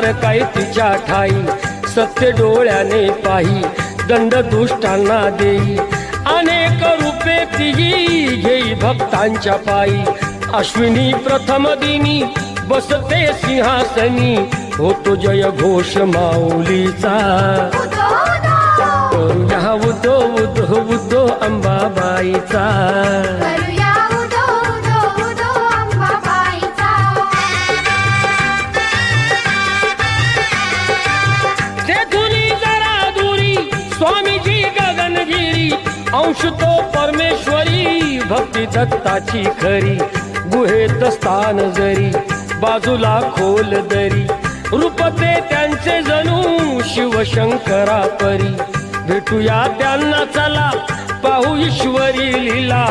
येणार काय तिच्या ठाई, सत्य डोळ्याने पाही दंड दुष्टांना देई, अनेक रूपे तिही घेई भक्तांच्या पायी, अश्विनी प्रथम दिनी बसते सिंहासनी, होतो जय घोष माऊलीचा, करूया उदो उदो उदो अंबाबाईचा, स्वामीजी गगनगिरी अंश तो परमेश्वरी, भक्ती दत्ताची खरी, गुहेत स्थान जरी बाजूला खोल दरी, रूपते त्यांचे जणू शिवशंकरा परी, भेटूया त्यांना चला पाहू ईश्वरी लीला,